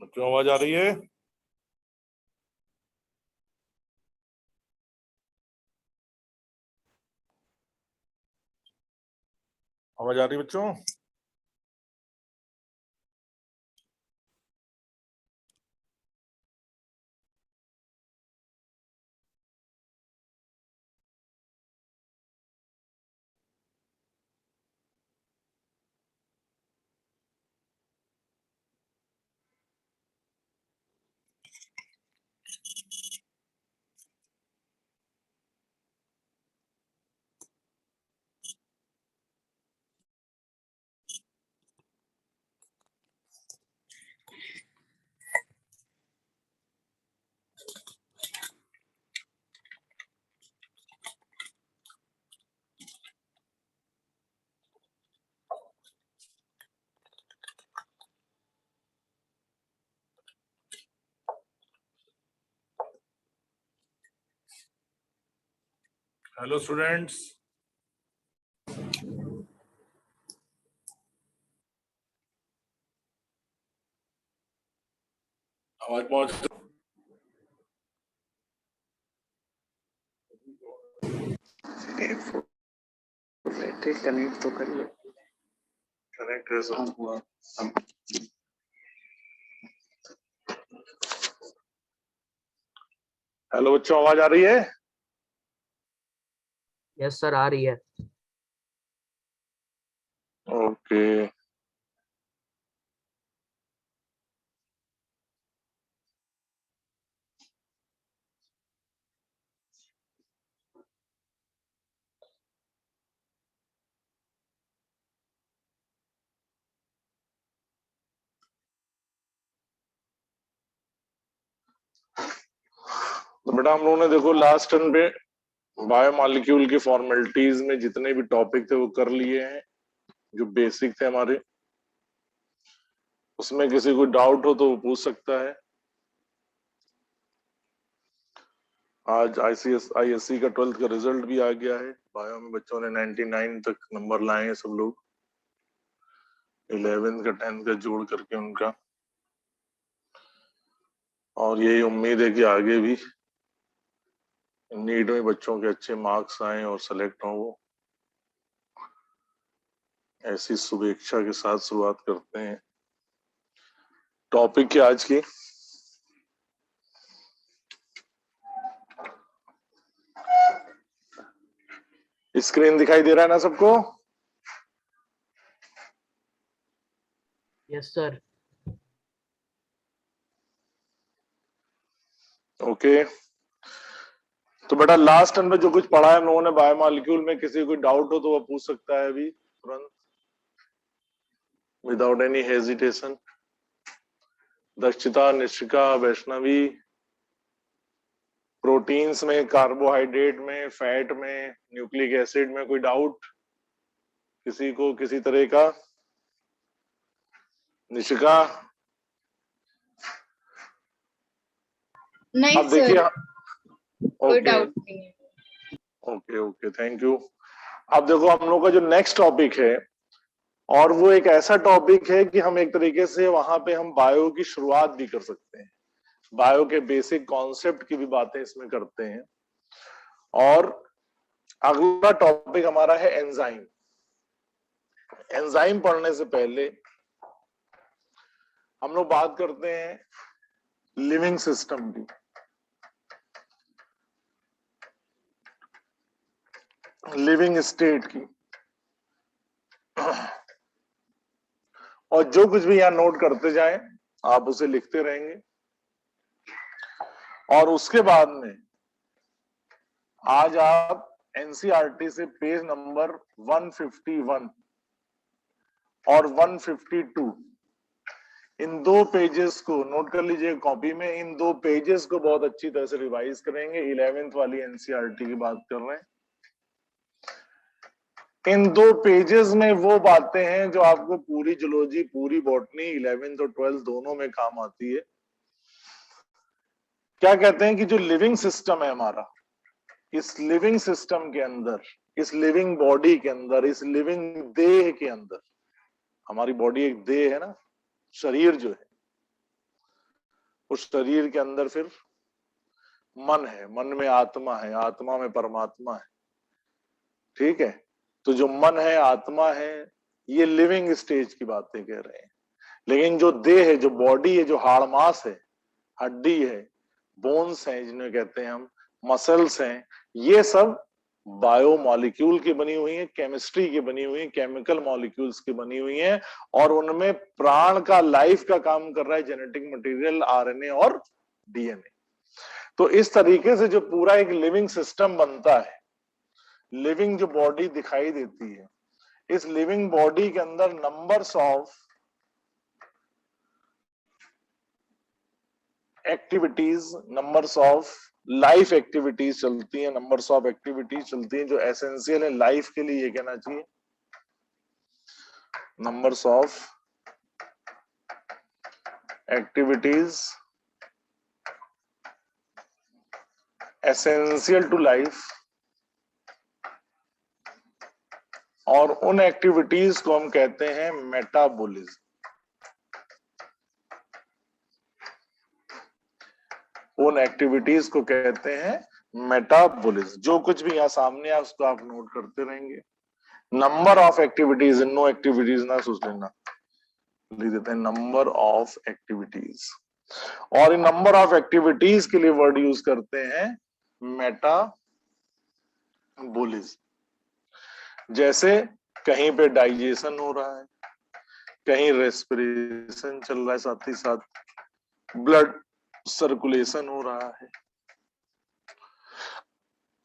बच्चों आवाज आ रही है? आवाज आ रही है बच्चों? हेलो स्टूडेंट्स, आवाज पहुंच कनेक्ट तो करिए। कनेक्ट हुआ। हेलो बच्चों, आवाज आ रही है? यस सर, आ रही है। ओके। तो बेटा हम लोगों ने देखो लास्ट टर्न पे बायोमॉलिक्यूल की फॉर्मेलिटीज में जितने भी टॉपिक थे वो कर लिए हैं, जो बेसिक थे हमारे। उसमें किसी को डाउट हो तो वो पूछ सकता है। आज आईएससी का 12th का रिजल्ट भी आ गया है। बायो में बच्चों ने 99 तक नंबर लाए हैं सब लोग, 11th का 10th का जोड़ करके उनका। और यही उम्मीद है कि आगे भी नीट में बच्चों के अच्छे मार्क्स आए और सेलेक्ट हों वो। ऐसी शुभेच्छा के साथ शुरुआत करते हैं टॉपिक की आज की। स्क्रीन दिखाई दे रहा है ना सबको? Yes sir. ओके। तो बेटा लास्ट टर्म में जो कुछ पढ़ा है हम लोगों ने बायोमॉलिक्यूल में, किसी को डाउट हो तो वो पूछ सकता है अभी तुरंत, without any hesitation. Dakshita, Nishika, Vaishnavi, proteins में, कार्बोहाइड्रेट में, फैट में, न्यूक्लिक एसिड में कोई डाउट किसी को किसी तरह का? निशिका? नहीं अब देखिए, कोई डाउट नहीं है। Okay okay, thank you. अब देखो हम लोग का जो नेक्स्ट टॉपिक है, और वो एक ऐसा टॉपिक है कि हम एक तरीके से वहां पे हम बायो की शुरुआत भी कर सकते हैं, बायो के बेसिक कॉन्सेप्ट की भी बातें इसमें करते हैं। और अगला टॉपिक हमारा है एंजाइम। एंजाइम पढ़ने से पहले हम लोग बात करते हैं लिविंग सिस्टम की। लिविंग स्टेट की। और जो कुछ भी यहां नोट करते जाएं आप उसे लिखते रहेंगे। और उसके बाद में आज आप एनसीईआरटी से पेज नंबर 151 और 152, इन दो पेजेस को नोट कर लीजिए कॉपी में। इन दो पेजेस को बहुत अच्छी तरह से रिवाइज करेंगे। 11th वाली एनसीईआरटी की बात कर रहे हैं। इन दो पेजेस में वो बातें हैं जो आपको पूरी जूलॉजी, पूरी बॉटनी 11th और 12th दोनों में काम आती है। क्या कहते हैं कि जो लिविंग सिस्टम है हमारा, इस लिविंग सिस्टम के अंदर, इस लिविंग बॉडी के अंदर, इस लिविंग देह के अंदर, हमारी बॉडी एक देह है ना, शरीर जो है, उस शरीर के अंदर फिर मन है, मन में आत्मा है, आत्मा में परमात्मा है। ठीक है, तो जो मन है, आत्मा है, ये लिविंग स्टेज की बातें कह रहे हैं। लेकिन जो देह है, जो बॉडी है, जो हाड़ मास है, हड्डी है, बोन्स हैं जिन्हें कहते हैं हम, मसल्स हैं, ये सब बायो मॉलिक्यूल की बनी हुई है, केमिस्ट्री की बनी हुई है, केमिकल मॉलिक्यूल्स की बनी हुई है, और उनमें प्राण का, लाइफ का काम कर रहा है जेनेटिक मटेरियल, आरएनए और डीएनए। तो इस तरीके से जो पूरा एक लिविंग सिस्टम बनता है, लिविंग जो बॉडी दिखाई देती है, इस लिविंग बॉडी के अंदर numbers of activities, numbers of life activities चलती हैं, नंबर्स ऑफ एक्टिविटीज चलती हैं जो एसेंशियल है लाइफ के लिए, ये कहना चाहिए numbers of activities essential to life, और उन एक्टिविटीज को हम कहते हैं मेटाबॉलिज्म। उन एक्टिविटीज को कहते हैं मेटाबॉलिज्म। जो कुछ भी यहाँ सामने है उसको आप नोट करते रहेंगे। Number of activities, no activities ना सोच लेना, लिख देते हैं नंबर ऑफ एक्टिविटीज। और इन नंबर ऑफ एक्टिविटीज के लिए वर्ड यूज करते हैं मेटाबॉलिज्म। जैसे कहीं पे डाइजेशन हो रहा है, कहीं रेस्पिरेशन चल रहा है, साथ ही साथ ब्लड सर्कुलेशन हो रहा है।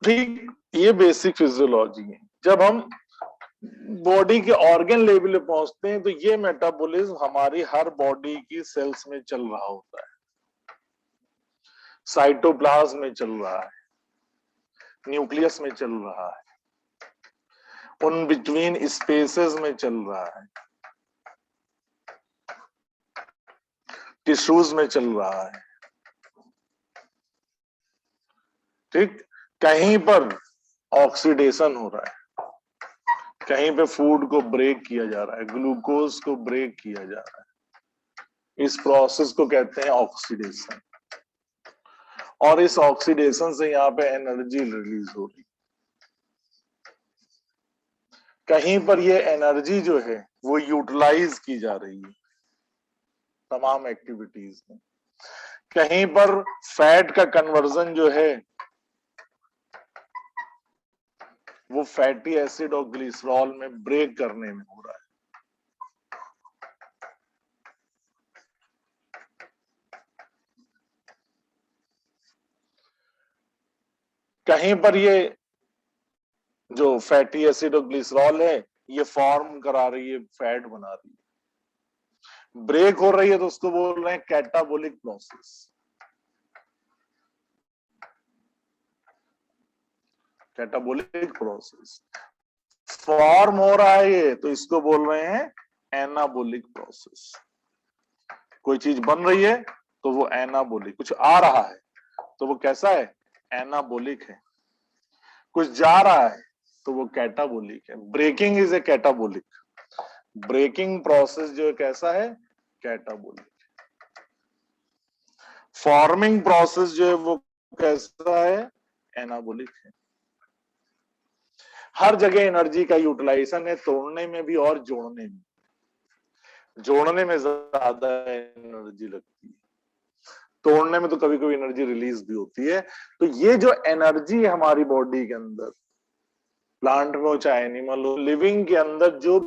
ठीक, ये बेसिक फिजियोलॉजी है। जब हम बॉडी के ऑर्गन लेवल पे पहुंचते हैं तो ये मेटाबॉलिज्म हमारी हर बॉडी की सेल्स में चल रहा होता है, साइटोप्लाज्म में चल रहा है, न्यूक्लियस में चल रहा है, उन बिटवीन स्पेसेस में चल रहा है, टिश्यूज में चल रहा है। ठीक, कहीं पर ऑक्सीडेशन हो रहा है, कहीं पे फूड को ब्रेक किया जा रहा है, ग्लूकोज को ब्रेक किया जा रहा है, इस प्रोसेस को कहते हैं ऑक्सीडेशन। और इस ऑक्सीडेशन से यहाँ पे एनर्जी रिलीज हो रही, कहीं पर ये एनर्जी जो है वो यूटिलाइज की जा रही है तमाम एक्टिविटीज में, कहीं पर फैट का कन्वर्जन जो है वो फैटी एसिड और ग्लिसरॉल में ब्रेक करने में हो रहा है। कहीं पर ये जो फैटी एसिड और ग्लिसरॉल है ये फॉर्म करा रही है, फैट बना रही है, ब्रेक हो रही है, तो उसको बोल रहे हैं catabolic process. Catabolic process form हो रहा है ये, तो इसको बोल रहे हैं एनाबोलिक प्रोसेस। कोई चीज बन रही है तो वो एनाबोलिक, कुछ आ रहा है तो वो कैसा है, एनाबोलिक है, कुछ जा रहा है तो वो कैटाबोलिक है। Breaking is a catabolic, breaking process जो है कैसा है, कैटाबोलिक। फॉर्मिंग प्रोसेस जो है वो कैसा है, एनाबोलिक है। हर जगह एनर्जी का यूटिलाइजेशन है, तोड़ने में भी और जोड़ने में। जोड़ने में ज्यादा एनर्जी लगती है, तोड़ने में तो कभी कभी एनर्जी रिलीज भी होती है। तो ये जो एनर्जी है हमारी बॉडी के अंदर, प्लांट में हो चाहे एनिमल हो, लिविंग के अंदर जो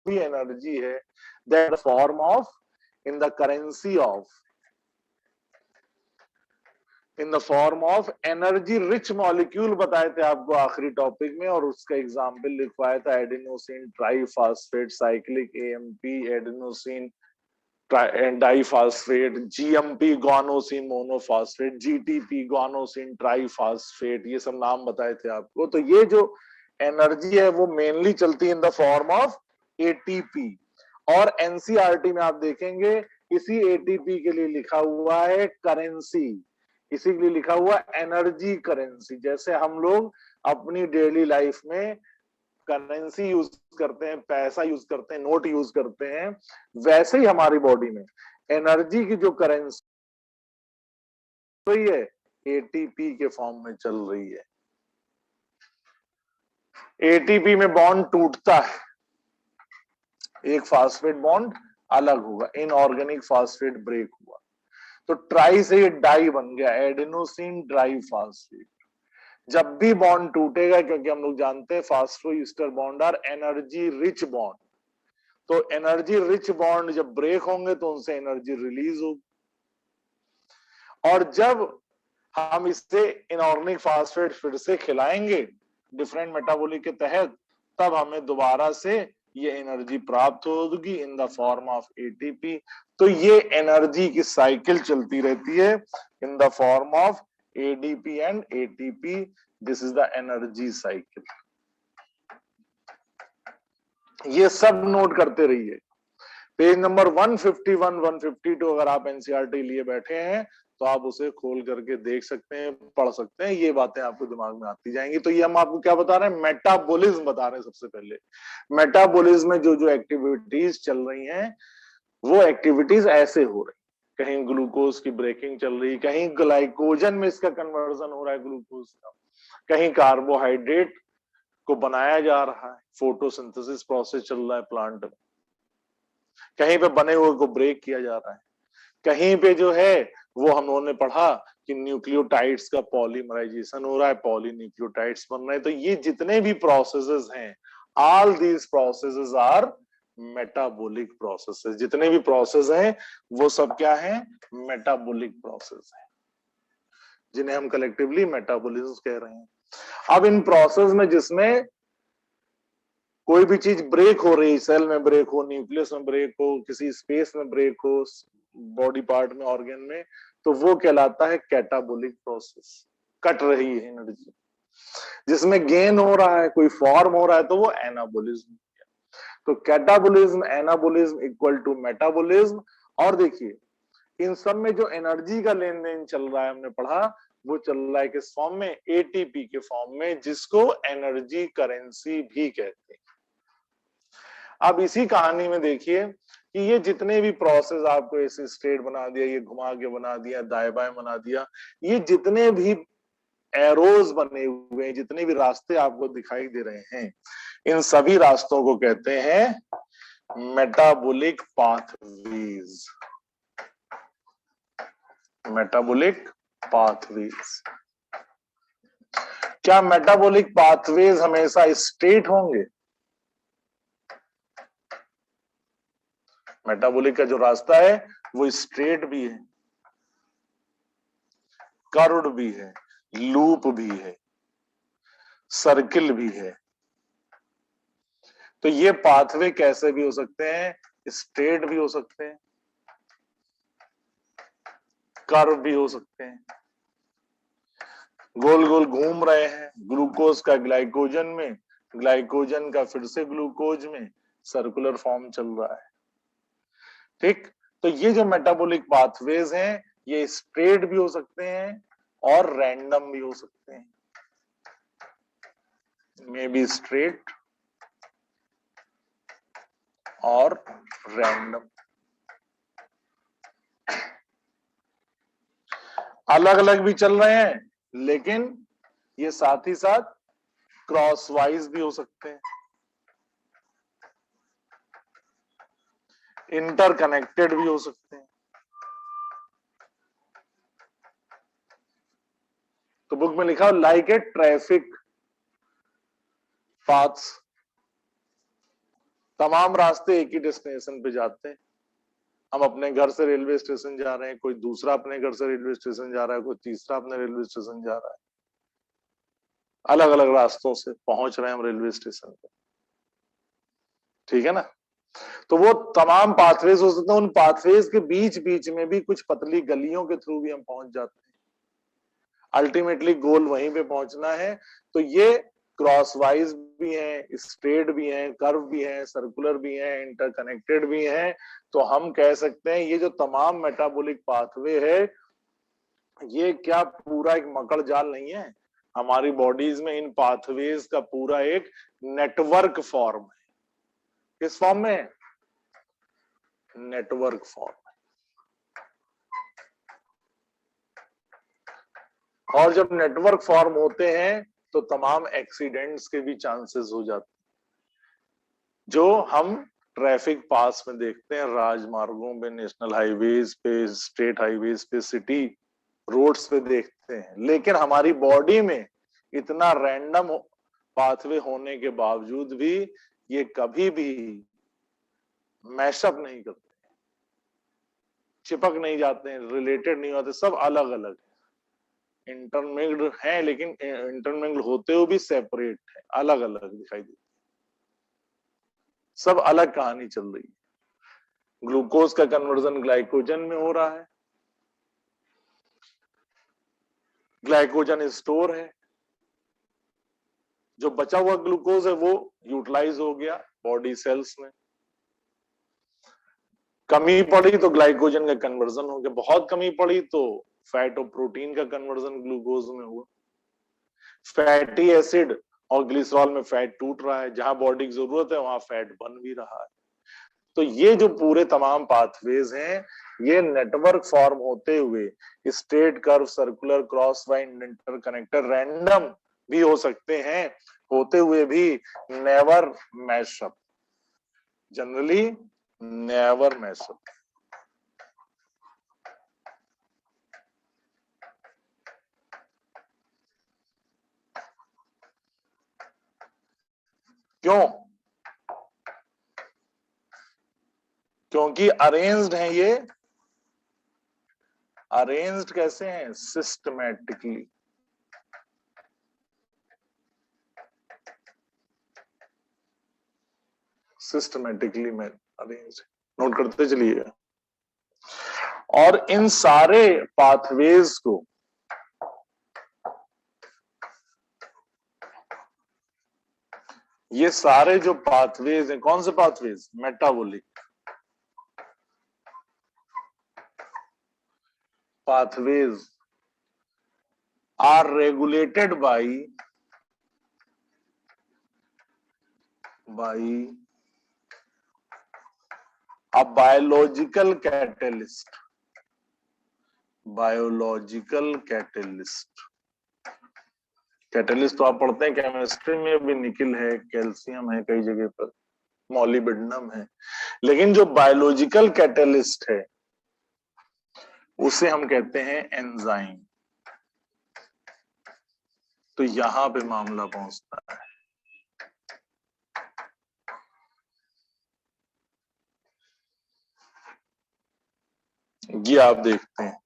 भी एनर्जी है, that form of, in the currency of, in the form of energy rich molecule बताए थे आपको आखिरी टॉपिक में, और उसका एग्जाम्पल लिखवाया था adenosine triphosphate cyclic AMP, adenosine diphosphate, GMP guanosine monophosphate, GTP guanosine triphosphate, ये सब नाम बताए थे आपको। तो ये जो एनर्जी है वो मेनली चलती है in the form of ATP, और एनसीईआरटी में आप देखेंगे इसी एटीपी के लिए लिखा हुआ है करेंसी, इसी के लिए लिखा हुआ एनर्जी करेंसी। जैसे हम लोग अपनी डेली लाइफ में करेंसी यूज करते हैं, पैसा यूज करते हैं, नोट यूज करते हैं, वैसे ही हमारी बॉडी में एनर्जी की जो करेंसी है एटीपी के फॉर्म में चल रही है। एटीपी में बॉन्ड टूटता है, एक फास्फेट बॉन्ड अलग होगा, इनऑर्गेनिक फास्फेट ब्रेक हुआ तो ट्राई से ये डाई बन गया, एडेनोसिन डाइफॉस्फेट। जब भी बॉन्ड टूटेगा, क्योंकि हम लोग जानते हैं phosphoester bond are energy rich bond, तो एनर्जी रिच बॉन्ड जब ब्रेक होंगे तो उनसे एनर्जी रिलीज होगी, और जब हम इससे इनऑर्गेनिक फास्फेट फिर से खिलाएंगे डिफरेंट मेटाबॉलिक के तहत, तब हमें दोबारा से ये एनर्जी प्राप्त होगी in the form of ATP. तो ये एनर्जी की साइकिल चलती रहती है in the form of ADP and ATP. This is the energy cycle. ये सब नोट करते रहिए। पेज नंबर 151 152 अगर आप एनसीईआरटी लिए बैठे हैं तो आप उसे खोल करके देख सकते हैं, पढ़ सकते हैं, ये बातें आपको दिमाग में आती जाएंगी। तो ये हम आपको क्या बता रहे हैं, मेटाबॉलिज्म बता रहे हैं। सबसे पहले मेटाबॉलिज्म में जो जो एक्टिविटीज चल रही हैं वो एक्टिविटीज ऐसे हो रही, कहीं ग्लूकोज की ब्रेकिंग चल रही, कहीं ग्लाइकोजन में इसका कन्वर्जन हो रहा है ग्लूकोज का, कहीं कार्बोहाइड्रेट को बनाया जा रहा है, फोटोसिंथेसिस प्रोसेस चल रहा है प्लांट में, कहीं पे बने हुए को ब्रेक किया जा रहा है, कहीं पे जो है वो हम लोगों ने पढ़ा कि न्यूक्लियोटाइड्स का पॉलीमराइजेशन हो रहा है, पॉलीन्यूक्लियोटाइड्स बन रहे हैं। तो ये जितने भी प्रोसेसेस हैं, all these processes our metabolic processes. जितने भी प्रोसेस हैं वो सब क्या है, मेटाबॉलिक प्रोसेस है, जिन्हें हम कलेक्टिवली मेटाबॉलिज्म कह रहे हैं। अब इन प्रोसेस में जिसमें कोई भी चीज ब्रेक हो रही, सेल में ब्रेक हो, न्यूक्लियस में ब्रेक हो, किसी स्पेस में ब्रेक हो, बॉडी पार्ट में, ऑर्गन में, तो वो कहलाता है कैटाबोलिक प्रोसेस। कट रही है एनर्जी। जिसमें गेन हो रहा है, कोई फॉर्म हो रहा है, तो वो एनाबोलिज्म। तो catabolism, anabolism equal to metabolism. और देखिए इन सब में जो एनर्जी का लेन देन चल रहा है, हमने पढ़ा, वो चल रहा है किस फॉर्म में, एटीपी के फॉर्म में, जिसको एनर्जी करेंसी भी कहते हैं। अब इसी कहानी में देखिए कि ये जितने भी प्रोसेस आपको ऐसे स्ट्रेट बना दिया, ये घुमा के बना दिया, दाएं बाएं बना दिया, ये जितने भी एरोज बने हुए हैं, जितने भी रास्ते आपको दिखाई दे रहे हैं, इन सभी रास्तों को कहते हैं मेटाबॉलिक पाथवेज। Metabolic pathways. क्या मेटाबॉलिक पाथवेज हमेशा स्ट्रेट होंगे? मेटाबॉलिक का जो रास्ता है वो स्ट्रेट भी है, कर्व्ड भी है, लूप भी है, सर्किल भी है। तो ये पाथवे कैसे भी हो सकते हैं, स्ट्रेट भी हो सकते हैं, कर्व भी हो सकते हैं, गोल गोल घूम रहे हैं, ग्लूकोज का ग्लाइकोजन में, ग्लाइकोजन का फिर से ग्लूकोज में, सर्कुलर फॉर्म चल रहा है। ठीक, तो ये जो मेटाबॉलिक पाथवेज हैं ये स्ट्रेट भी हो सकते हैं और रैंडम भी हो सकते हैं। मे बी स्ट्रेट और रैंडम, अलग अलग भी चल रहे हैं, लेकिन ये साथ ही साथ क्रॉसवाइज भी हो सकते हैं, इंटरकनेक्टेड भी हो सकते हैं। तो बुक में लिखा लाइक ए ट्रैफिक पाथ्स, तमाम रास्ते एक ही डेस्टिनेशन पे जाते हैं, हम अपने घर से रेलवे स्टेशन जा रहे हैं, कोई दूसरा अपने घर से रेलवे स्टेशन जा रहा है, कोई तीसरा अपने रेलवे स्टेशन जा रहा है, अलग अलग रास्तों से पहुंच रहे हैं हम रेलवे स्टेशन पे, ठीक है ना। तो वो तमाम पाथवेज हो सकते हैं, उन पाथवेज के बीच बीच में भी कुछ पतली गलियों के थ्रू भी हम पहुंच जाते हैं, अल्टीमेटली गोल वहीं पे पहुंचना है। तो ये क्रॉस वाइज भी है, स्ट्रेट भी है, कर्व भी है, सर्कुलर भी है, इंटरकनेक्टेड भी है। तो हम कह सकते हैं ये जो तमाम मेटाबॉलिक पाथवे है, ये क्या पूरा एक मकड़ जाल नहीं है, हमारी बॉडीज में इन पाथवेज का पूरा एक नेटवर्क फॉर्म है। किस फॉर्म में? Network form. और जब नेटवर्क फॉर्म होते हैं तो तमाम एक्सीडेंट्स के भी चांसेस हो जाते हैं, जो हम ट्रैफिक पास में देखते हैं, राजमार्गों पे, नेशनल हाईवेज पे, स्टेट हाईवेज पे, सिटी रोड्स पे देखते हैं। लेकिन हमारी बॉडी में इतना रैंडम पाथवे होने के बावजूद भी ये कभी भी मैशअप नहीं करते, चिपक नहीं जाते हैं, रिलेटेड नहीं होते, सब अलग अलग है, इंटरमिक्स्ड है, लेकिन इंटरमिक्स्ड होते हुए भी सेपरेट है, अलग अलग दिखाई देते, सब अलग कहानी चल रही है। ग्लूकोज का कन्वर्जन ग्लाइकोजन में हो रहा है, ग्लाइकोजन स्टोर है, जो बचा हुआ ग्लूकोज है वो यूटिलाइज हो गया बॉडी सेल्स में, कमी पड़ी तो ग्लाइकोजन का कन्वर्जन हो गया, बहुत कमी पड़ी तो फैट और प्रोटीन का कन्वर्जन ग्लूकोज में हुआ। फैटी एसिड और ग्लिसरॉल में फैट टूट रहा है, जहां बॉडी की जरूरत है वहां फैट बन भी रहा है। तो ये जो पूरे तमाम पाथवेज हैं, ये नेटवर्क फॉर्म होते हुए straight, curve, circular, cross wise, interconnected, random भी हो सकते हैं, होते हुए भी never mashup, generally never mashup. क्यों? क्योंकि अरेंज्ड है ये। अरेंज्ड कैसे हैं? सिस्टमैटिकली। सिस्टमैटिकली में अरेंज्ड, नोट करते चलिए। और इन सारे पाथवेज को ये सारे जो पाथवेज हैं, कौन से pathways? Metabolic pathways are regulated by a biological catalyst. Biological catalyst. Catalyst तो आप पढ़ते हैं केमिस्ट्री में भी, निकिल है, कैल्शियम है, कई जगह पर मॉलिब्डेनम है। लेकिन जो बायोलॉजिकल कैटलिस्ट है उसे हम कहते हैं एंजाइम। तो यहां पे मामला पहुंचता है। ये आप देखते हैं,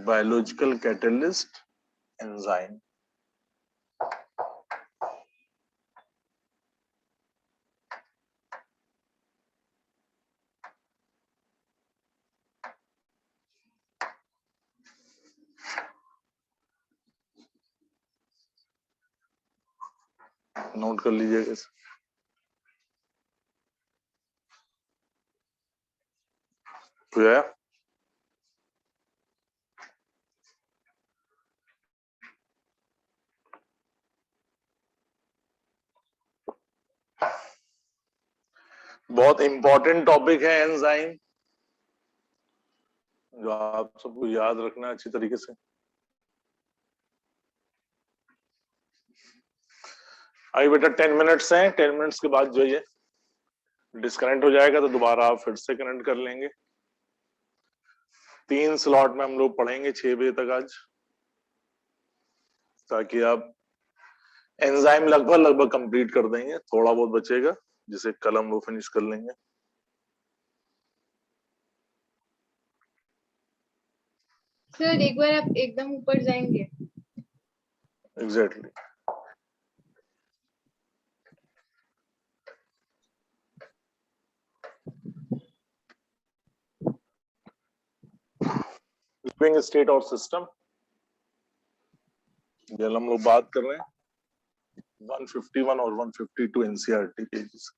बायोलॉजिकल कैटलिस्ट, एंजाइम। नोट कर लीजिएगा। तो बहुत इंपॉर्टेंट टॉपिक है एंजाइम, जो आप सबको याद रखना अच्छी तरीके से। अभी बेटा 10 मिनट्स हैं, 10 मिनट्स के बाद जो ये डिस्कनेक्ट हो जाएगा तो दोबारा आप फिर से कनेक्ट कर लेंगे। 3 स्लॉट में हम लोग पढ़ेंगे 6 बजे तक आज, ताकि आप एंजाइम लगभग कंप्लीट कर देंगे, थोड़ा बहुत बचेगा जिसे कल हम लोग फिनिश कर लेंगे। सर एक बार आप एकदम ऊपर जाएंगे। एग्जैक्टली। लिविंग स्टेट और सिस्टम, जब हम लोग बात कर रहे हैं 151 और 152 एनसीईआरटी पेजेस।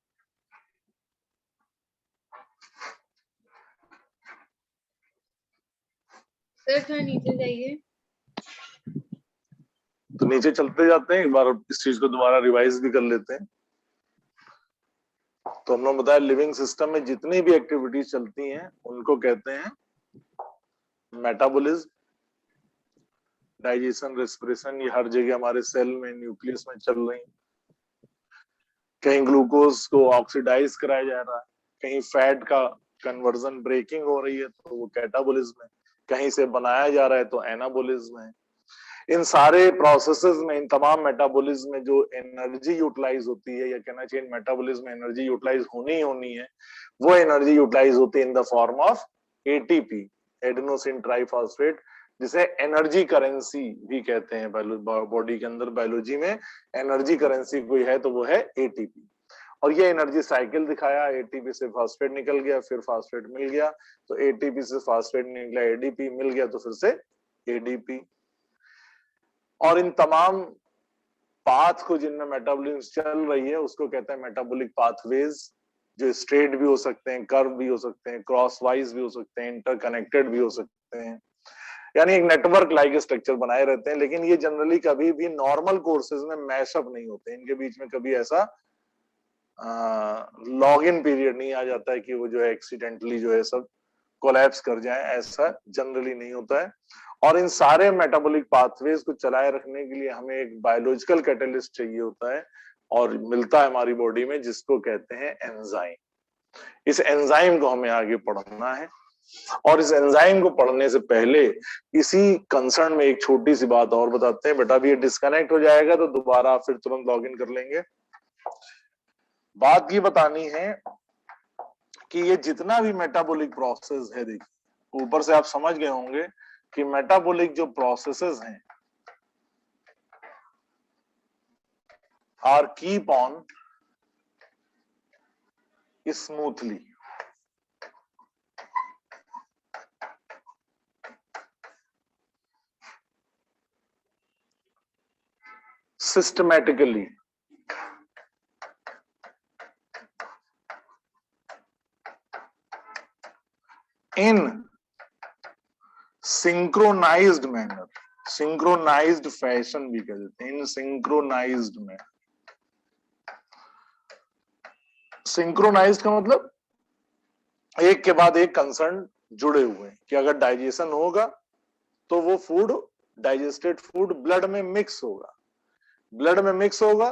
सर थोड़ा नीचे जाइए। तो नीचे चलते जाते हैं, एक बार इस चीज को दोबारा रिवाइज भी कर लेते हैं। तो हम लोग बताया लिविंग सिस्टम में जितनी भी एक्टिविटीज चलती हैं उनको कहते हैं मेटाबॉलिज्म, डाइजेशन, रेस्पिरेशन, ये हर जगह हमारे सेल में, न्यूक्लियस में चल रही है। कहीं ग्लूकोज को ऑक्सीडाइज कराया जा रहा है, कहीं फैट का कन्वर्जन ब्रेकिंग हो रही है तो वो कैटाबॉलिज्म है, कहीं से बनाया जा रहा है तो एनाबॉलिज्म है। इन सारे प्रोसेसेस में, इन तमाम मेटाबॉलिज्म में जो एनर्जी यूटिलाइज होती है, या कहना चाहिए मेटाबॉलिज्म में एनर्जी यूटिलाइज होनी है, वो एनर्जी यूटिलाइज होती है in the form of ATP, adenosine triphosphate, जिसे एनर्जी करेंसी भी कहते हैं। बॉडी के अंदर बायोलॉजी में एनर्जी करेंसी कोई है तो वो है एटीपी। और ये एनर्जी साइकिल दिखाया, एटीपी से फास्फेट निकल गया, फिर फास्फेट मिल गया तो एटीपी से फास्फेट निकला, एडीपी मिल गया तो फिर से एडीपी। और इन तमाम पाथ को जिनमें मेटाबॉलिज्म चल रही है उसको कहते हैं मेटाबॉलिक पाथवेज, जो स्ट्रेट भी हो सकते हैं, कर्व भी हो सकते हैं, क्रॉस वाइज भी हो सकते हैं, इंटरकनेक्टेड भी हो सकते हैं, यानी एक नेटवर्क लाइक स्ट्रक्चर बनाए रहते हैं। लेकिन ये जनरली कभी भी नॉर्मल कोर्सेज में मैशअप नहीं होते, इनके बीच में कभी ऐसा लॉग इन पीरियड नहीं आ जाता है कि वो जो है एक्सीडेंटली जो है सब कोलैप्स कर जाए, ऐसा जनरली नहीं होता है। और इन सारे मेटाबॉलिक पाथवेज को चलाए रखने के लिए हमें एक बायोलॉजिकल कैटलिस्ट चाहिए होता है, और मिलता है हमारी बॉडी में, जिसको कहते हैं एंजाइम। इस एंजाइम को हमें आगे पढ़ना है, और इस एंजाइम को पढ़ने से पहले इसी कंसर्न में एक छोटी सी बात और बताते हैं। बेटा अभी ये डिस्कनेक्ट हो जाएगा तो दोबारा फिर तुरंत लॉग इन कर लेंगे। बात ये बतानी है कि ये जितना भी मेटाबॉलिक प्रोसेस है, देखिए ऊपर से आप समझ गए होंगे कि मेटाबॉलिक जो प्रोसेसेस हैं are keep on smoothly, systematically, in synchronized manner, synchronized fashion भी कह देते हैं, इन सिंक्रोनाइज्ड मैनर। सिंक्रोनाइज्ड का मतलब एक के बाद एक कंसर्न जुड़े हुए हैं, कि अगर डाइजेशन होगा तो वो फूड, डाइजेस्टेड फूड ब्लड में मिक्स होगा, ब्लड में मिक्स होगा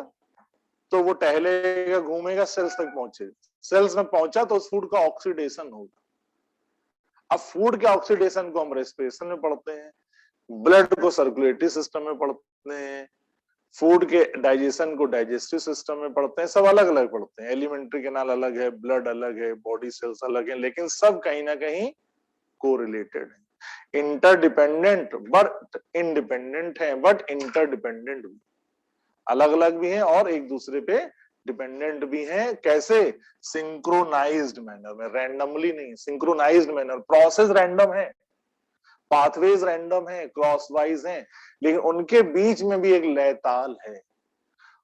तो वो टहलेगा, घूमेगा, सेल्स तक पहुंचेगा, सेल्स में पहुंचा तो उस फूड का ऑक्सीडेशन होगा। अब फूड के ऑक्सीडेशन को हम रेस्पिरेशन में पढ़ते हैं, ब्लड को सर्कुलेटरी सिस्टम में पढ़ते हैं, फूड के डाइजेशन को डाइजेस्टिव सिस्टम में पढ़ते हैं, सब अलग अलग पढ़ते हैं। एलिमेंट्री कैनाल अलग है, ब्लड अलग है, बॉडी सेल्स अलग है, लेकिन सब कहीं ना कहीं कोरिलेटेड है, इंटरडिपेंडेंट बट इंडिपेंडेंट है, बट इंटरडिपेंडेंट भी, अलग अलग भी हैं और एक दूसरे पे डिपेंडेंट भी हैं। कैसे? सिंक्रोनाइज्ड मैनर में, रैंडमली नहीं, सिंक्रोनाइज्ड मैनर। प्रोसेस रैंडम है, पाथवेज रैंडम है, क्रॉस वाइज है, लेकिन उनके बीच में भी एक लय ताल है।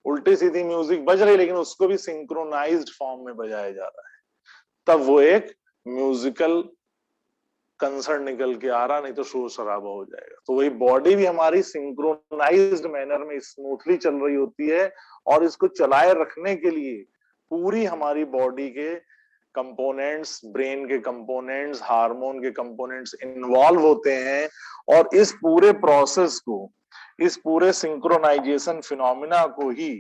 उल्टी सीधी म्यूजिक बज रही लेकिन उसको भी सिंक्रोनाइज्ड फॉर्म में बजाया जा रहा है, तब वो एक म्यूजिकल कंसर्न निकल के आ रहा, नहीं तो शोर शराबा हो जाएगा। तो वही बॉडी भी हमारी सिंक्रोनाइज्ड मैनर में स्मूथली चल रही होती है, और इसको चलाए रखने के लिए पूरी हमारी बॉडी के कंपोनेंट्स, ब्रेन के कंपोनेंट्स, हार्मोन के कंपोनेंट्स इन्वॉल्व होते हैं। और इस पूरे प्रोसेस को, इस पूरे सिंक्रोनाइजेशन फिनोमिना को ही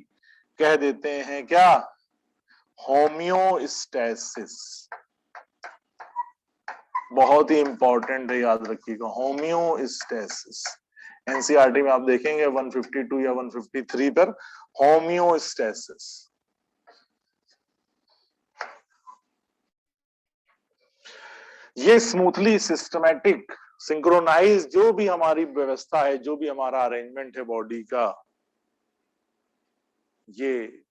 कह देते हैं क्या? होम्योस्टैसिस। बहुत ही इंपॉर्टेंट है, याद रखिएगा, होम्योस्टैसिस। एनसीईआरटी में आप देखेंगे 152 या 153 पर होम्योस्टेसिस। ये स्मूथली सिस्टमैटिक सिंक्रोनाइज जो भी हमारी व्यवस्था है, जो भी हमारा अरेंजमेंट है बॉडी का, ये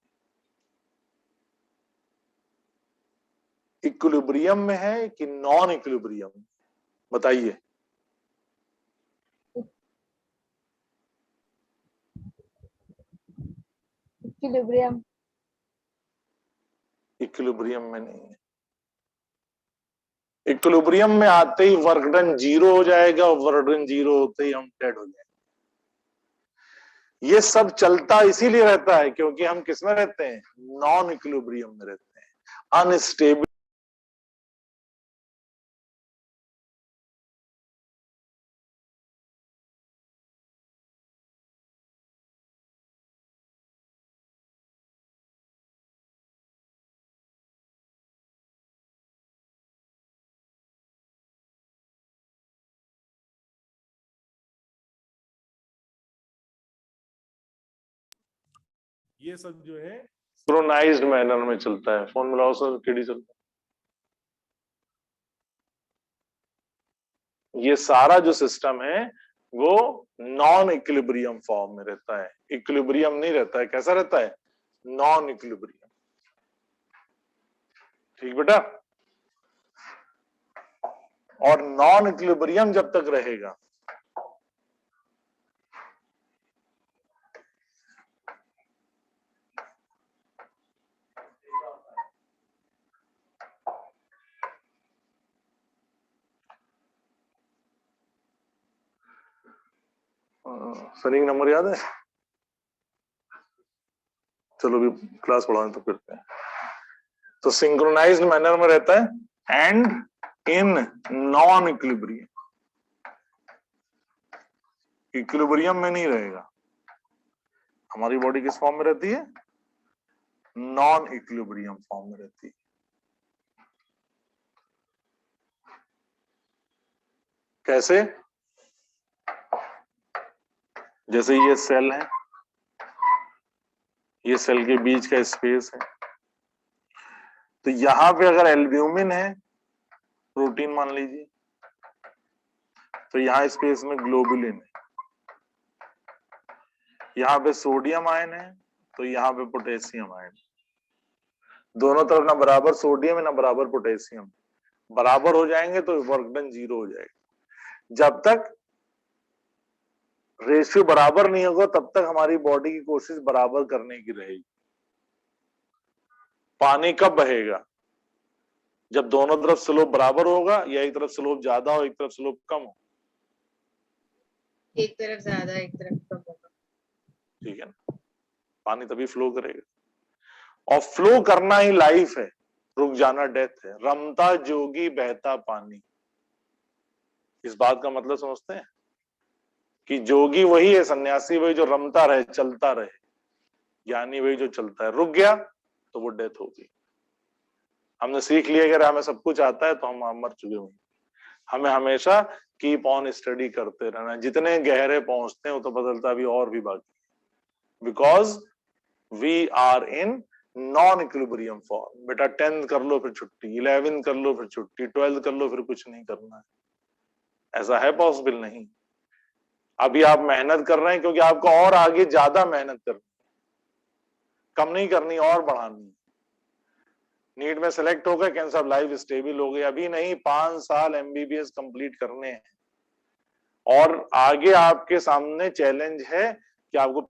इक्विलिब्रियम में है कि नॉन इक्विलिब्रियम? बताइए। इक्विलिब्रियम। इक्विलिब्रियम में नहीं है। इक्विलिब्रियम में आते ही वर्क डन जीरो हो जाएगा और वर्क डन जीरो होते ही हम डेड हो जाएंगे। ये सब चलता इसीलिए रहता है क्योंकि हम किस में रहते हैं? नॉन इक्विलिब्रियम में रहते हैं, अनस्टेबल। ये सब जो है सिंक्रोनाइज्ड मैनर में चलता है। फोन मिलाओ सर, केडी चलता है। ये सारा जो सिस्टम है वो नॉन इक्विलिब्रियम फॉर्म में रहता है, इक्विलिब्रियम नहीं रहता है। कैसा रहता है? Non equilibrium. ठीक बेटा? और नॉन इक्विलिब्रियम जब तक रहेगा सनी नंबर याद है? चलो अभी क्लास पढ़ाने तो करते हैं। तो सिंक्रोनाइज्ड मैनर में रहता है and in non equilibrium. Equilibrium में नहीं रहेगा। हमारी बॉडी किस फॉर्म में रहती है? नॉन इक्विलिब्रियम फॉर्म में रहती है। कैसे? जैसे ये सेल है, ये सेल के बीच का स्पेस है, तो यहां पे अगर एल्ब्यूमिन है, प्रोटीन मान लीजिए, तो यहां स्पेस में ग्लोबुलिन है। यहां पे सोडियम आयन है, तो यहां पे पोटेशियम आयन। दोनों तरफ ना बराबर सोडियम है ना बराबर पोटेशियम। बराबर हो जाएंगे तो वर्क डन जीरो हो जाएगा। जब तक रेशियो बराबर नहीं होगा तब तक हमारी बॉडी की कोशिश बराबर करने की रहेगी। पानी कब बहेगा? जब दोनों तरफ स्लोप बराबर होगा, या एक तरफ स्लोप ज्यादा हो एक तरफ स्लोप कम हो। एक तरफ ज्यादा एक तरफ कम होगा। ठीक है ना? पानी तभी फ्लो करेगा, और फ्लो करना ही लाइफ है, रुक जाना डेथ है। रमता जोगी बहता पानी। इस बात का मतलब समझते हैं कि जोगी वही है, सन्यासी वही जो रमता रहे, चलता रहे। ज्ञानी वही जो चलता है। रुक गया तो वो डेथ होगी। हमने सीख लिया अगर हमें सब कुछ आता है तो हम मर चुके होंगे। हमें हमेशा कीप ऑन स्टडी करते रहना। जितने गहरे पहुंचते हैं वो तो बदलता भी और भी बाकी, because we are in non equilibrium form. बेटा 10th कर लो फिर छुट्टी, 11th कर लो फिर छुट्टी, 12th कर लो फिर कुछ नहीं करना है। ऐसा है पॉसिबल? नहीं। अभी आप मेहनत कर रहे हैं क्योंकि आपको और आगे ज्यादा मेहनत करनी, कम नहीं करनी, और बढ़ानी। नीट में सेलेक्ट हो गए, कैंसर लाइफ स्टेबल हो गई। अभी नहीं, 5 साल एमबीबीएस कंप्लीट करने हैं। और आगे आपके सामने चैलेंज है कि आपको